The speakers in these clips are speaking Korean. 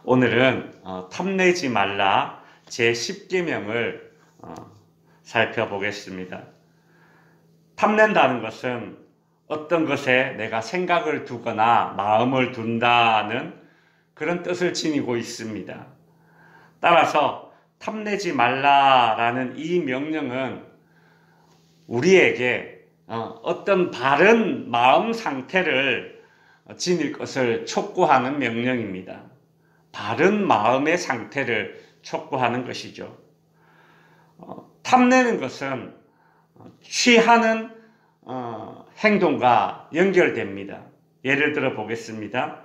오늘은 탐내지 말라 제10계명을 살펴보겠습니다. 탐낸다는 것은 어떤 것에 내가 생각을 두거나 마음을 둔다는 그런 뜻을 지니고 있습니다. 따라서 탐내지 말라라는 이 명령은 우리에게 어떤 바른 마음 상태를 지닐 것을 촉구하는 명령입니다. 바른 마음의 상태를 촉구하는 것이죠. 탐내는 것은 취하는 행동과 연결됩니다. 예를 들어 보겠습니다.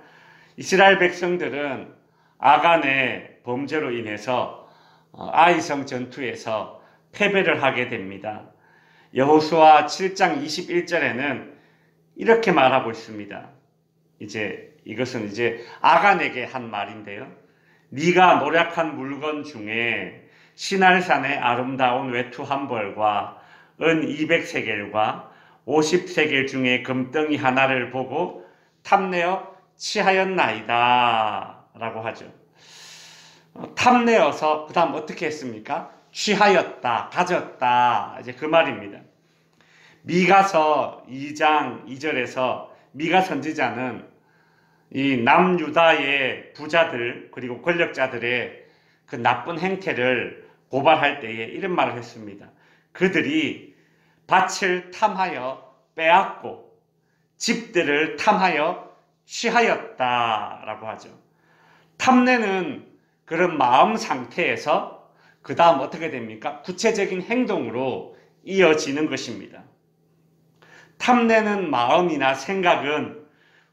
이스라엘 백성들은 아간의 범죄로 인해서 아이성 전투에서 패배를 하게 됩니다. 여호수아 7장 21절에는 이렇게 말하고 있습니다. 이것은 아간에게 한 말인데요. 네가 노력한 물건 중에 시날산의 아름다운 외투 한 벌과 은 200세겔과 50세겔 중에 금덩이 하나를 보고 탐내어 취하였나이다 라고 하죠. 탐내어서 그 다음 어떻게 했습니까? 취하였다, 가졌다, 그 말입니다. 미가서 2장 2절에서 미가 선지자는 이 남유다의 부자들 그리고 권력자들의 그 나쁜 행태를 고발할 때에 이런 말을 했습니다. 그들이 밭을 탐하여 빼앗고 집들을 탐하여 취하였다라고 하죠. 탐내는 그런 마음 상태에서 그 다음 어떻게 됩니까? 구체적인 행동으로 이어지는 것입니다. 탐내는 마음이나 생각은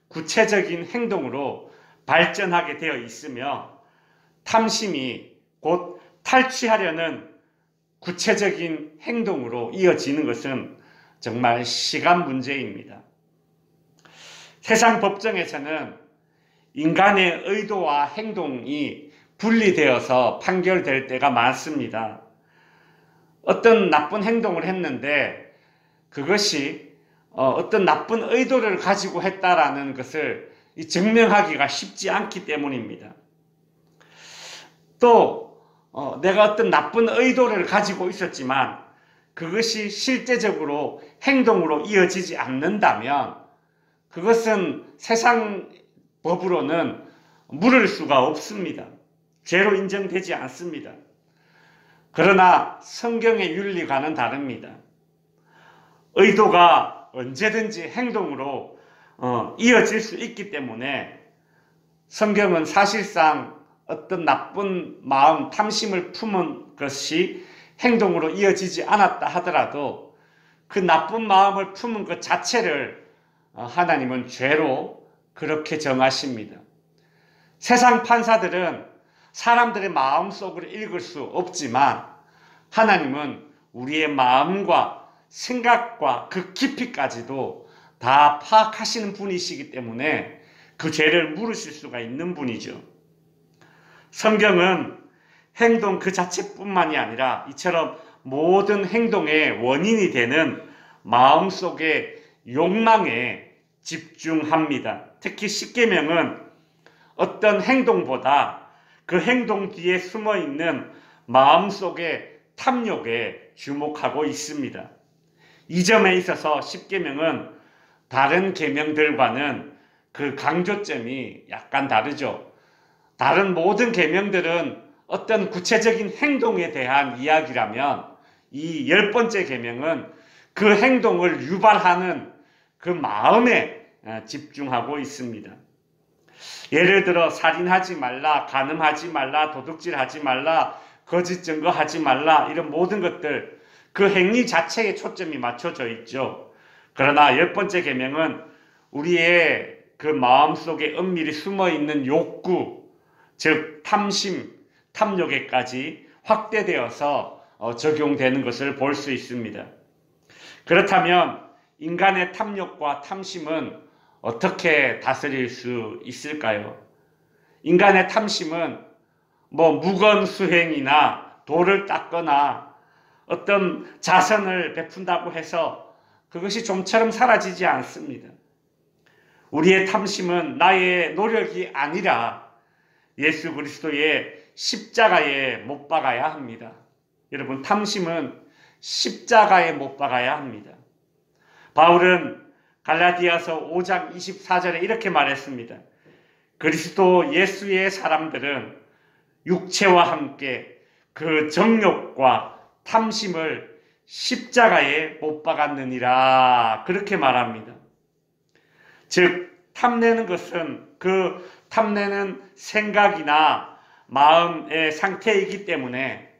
구체적인 행동으로 발전하게 되어 있으며 탐심이 곧 탈취하려는 구체적인 행동으로 이어지는 것은 정말 시간 문제입니다. 세상 법정에서는 인간의 의도와 행동이 분리되어서 판결될 때가 많습니다. 어떤 나쁜 행동을 했는데 그것이 어떤 나쁜 의도를 가지고 했다라는 것을 증명하기가 쉽지 않기 때문입니다. 또 내가 어떤 나쁜 의도를 가지고 있었지만 그것이 실제적으로 행동으로 이어지지 않는다면 그것은 세상 법으로는 물을 수가 없습니다. 죄로 인정되지 않습니다. 그러나 성경의 윤리과는 다릅니다. 의도가 언제든지 행동으로 이어질 수 있기 때문에 성경은 사실상 어떤 나쁜 마음, 탐심을 품은 것이 행동으로 이어지지 않았다 하더라도 그 나쁜 마음을 품은 것 자체를 하나님은 죄로 그렇게 정하십니다. 세상 판사들은 사람들의 마음속을 읽을 수 없지만 하나님은 우리의 마음과 생각과 그 깊이까지도 다 파악하시는 분이시기 때문에 그 죄를 물으실 수가 있는 분이죠. 성경은 행동 그 자체뿐만이 아니라 이처럼 모든 행동의 원인이 되는 마음속의 욕망에 집중합니다. 특히 십계명은 어떤 행동보다 그 행동 뒤에 숨어있는 마음속의 탐욕에 주목하고 있습니다. 이 점에 있어서 십계명은 다른 계명들과는 그 강조점이 약간 다르죠. 다른 모든 계명들은 어떤 구체적인 행동에 대한 이야기라면 이 10번째 계명은 그 행동을 유발하는 그 마음에 집중하고 있습니다. 예를 들어 살인하지 말라, 간음하지 말라, 도둑질하지 말라, 거짓 증거하지 말라 이런 모든 것들 그 행위 자체에 초점이 맞춰져 있죠. 그러나 10번째 계명은 우리의 그 마음속에 엄밀히 숨어있는 욕구, 즉 탐심, 탐욕에까지 확대되어서 적용되는 것을 볼 수 있습니다. 그렇다면 인간의 탐욕과 탐심은 어떻게 다스릴 수 있을까요? 인간의 탐심은 무건수행이나 돌을 닦거나 어떤 자선을 베푼다고 해서 그것이 좀처럼 사라지지 않습니다. 우리의 탐심은 나의 노력이 아니라 예수 그리스도의 십자가에 못 박아야 합니다. 여러분, 탐심은 십자가에 못 박아야 합니다. 바울은 갈라디아서 5장 24절에 이렇게 말했습니다. 그리스도 예수의 사람들은 육체와 함께 그 정욕과 탐심을 십자가에 못 박았느니라, 그렇게 말합니다. 즉 탐내는 것은 그 탐내는 생각이나 마음의 상태이기 때문에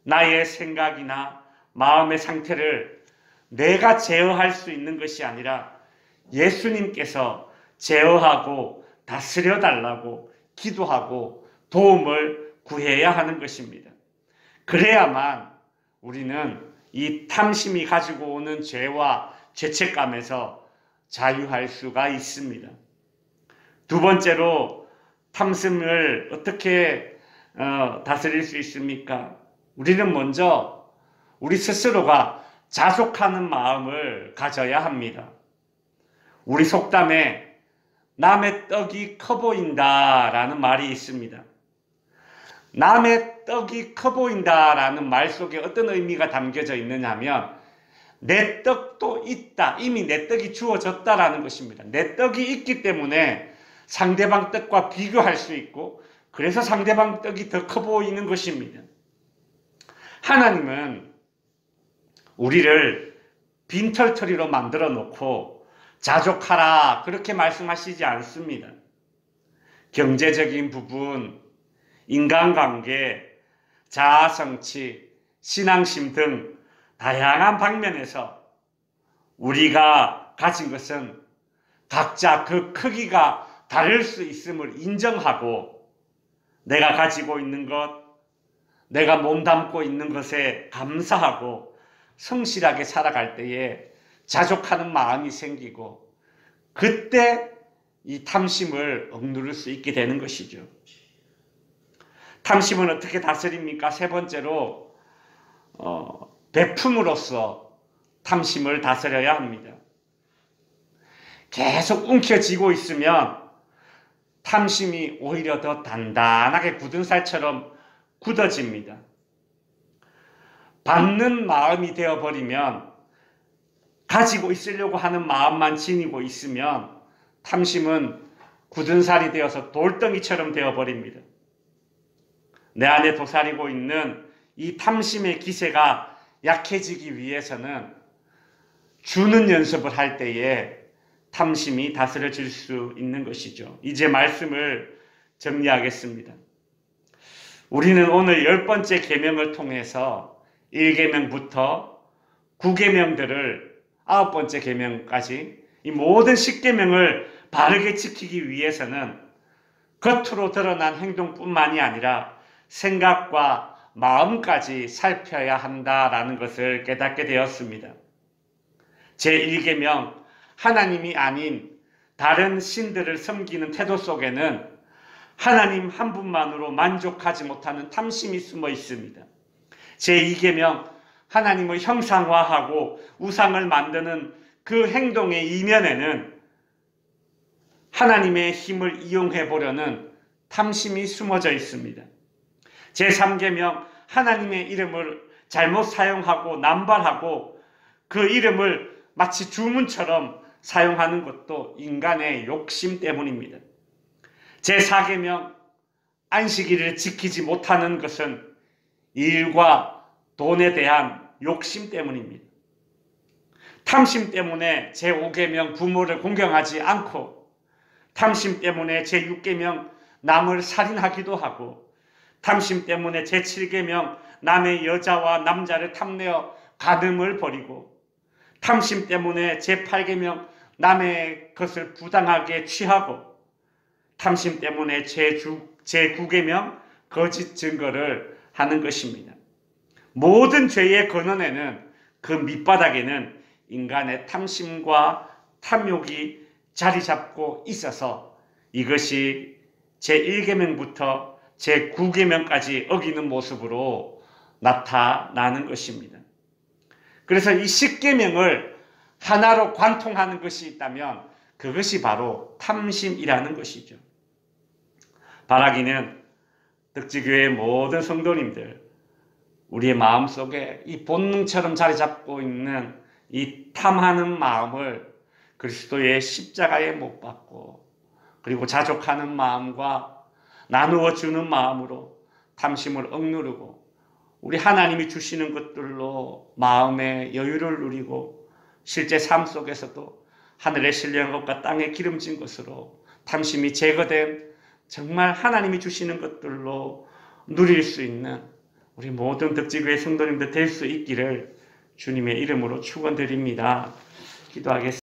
나의 생각이나 마음의 상태를 내가 제어할 수 있는 것이 아니라 예수님께서 제어하고 다스려 달라고 기도하고 도움을 구해야 하는 것입니다. 그래야만 우리는 이 탐심이 가지고 오는 죄와 죄책감에서 자유할 수가 있습니다. 두 번째로 탐심을 어떻게 다스릴 수 있습니까? 우리는 먼저 우리 스스로가 자족하는 마음을 가져야 합니다. 우리 속담에 남의 떡이 커 보인다라는 말이 있습니다. 남의 떡이 커 보인다라는 말 속에 어떤 의미가 담겨져 있느냐 하면 내 떡도 있다. 이미 내 떡이 주어졌다라는 것입니다. 내 떡이 있기 때문에 상대방 떡과 비교할 수 있고 그래서 상대방 떡이 더 커 보이는 것입니다. 하나님은 우리를 빈털터리로 만들어 놓고 자족하라 그렇게 말씀하시지 않습니다. 경제적인 부분, 인간관계, 자아성취, 신앙심 등 다양한 방면에서 우리가 가진 것은 각자 그 크기가 다를 수 있음을 인정하고 내가 가지고 있는 것, 내가 몸담고 있는 것에 감사하고 성실하게 살아갈 때에 자족하는 마음이 생기고 그때 이 탐심을 억누를 수 있게 되는 것이죠. 탐심은 어떻게 다스립니까? 세 번째로 베품으로써 탐심을 다스려야 합니다. 계속 움켜쥐고 있으면 탐심이 오히려 더 단단하게 굳은 살처럼 굳어집니다. 받는 마음이 되어버리면 가지고 있으려고 하는 마음만 지니고 있으면 탐심은 굳은 살이 되어서 돌덩이처럼 되어버립니다. 내 안에 도사리고 있는 이 탐심의 기세가 약해지기 위해서는 주는 연습을 할 때에 탐심이 다스려질 수 있는 것이죠. 이제 말씀을 정리하겠습니다. 우리는 오늘 10번째 계명을 통해서 1계명부터 9계명들을 9번째 계명까지 이 모든 10계명을 바르게 지키기 위해서는 겉으로 드러난 행동뿐만이 아니라 생각과 마음까지 살펴야 한다라는 것을 깨닫게 되었습니다. 제1계명 하나님이 아닌 다른 신들을 섬기는 태도 속에는 하나님 한 분만으로 만족하지 못하는 탐심이 숨어 있습니다. 제2계명 하나님을 형상화하고 우상을 만드는 그 행동의 이면에는 하나님의 힘을 이용해 보려는 탐심이 숨어져 있습니다. 제3계명 하나님의 이름을 잘못 사용하고 남발하고 그 이름을 마치 주문처럼 사용하는 것도 인간의 욕심 때문입니다. 제4계명 안식일을 지키지 못하는 것은 일과 돈에 대한 욕심 때문입니다. 탐심 때문에 제5계명 부모를 공경하지 않고 탐심 때문에 제6계명 남을 살인하기도 하고 탐심 때문에 제7계명 남의 여자와 남자를 탐내어 간음을 벌이고 탐심 때문에 제8계명 남의 것을 부당하게 취하고 탐심 때문에 제9계명 거짓 증거를 하는 것입니다. 모든 죄의 근원에는 그 밑바닥에는 인간의 탐심과 탐욕이 자리 잡고 있어서 이것이 제1계명부터 제9계명까지 어기는 모습으로 나타나는 것입니다. 그래서 이 10계명을 하나로 관통하는 것이 있다면 그것이 바로 탐심이라는 것이죠. 바라기는 덕지교회 모든 성도님들, 우리의 마음속에 이 본능처럼 자리 잡고 있는 이 탐하는 마음을 그리스도의 십자가에 못 박고, 그리고 자족하는 마음과 나누어 주는 마음으로 탐심을 억누르고 우리 하나님이 주시는 것들로 마음의 여유를 누리고 실제 삶 속에서도 하늘에 신령한 것과 땅에 기름진 것으로 탐심이 제거된 정말 하나님이 주시는 것들로 누릴 수 있는 우리 모든 덕지교회 성도님들 될 수 있기를 주님의 이름으로 축원드립니다. 기도하겠습니다.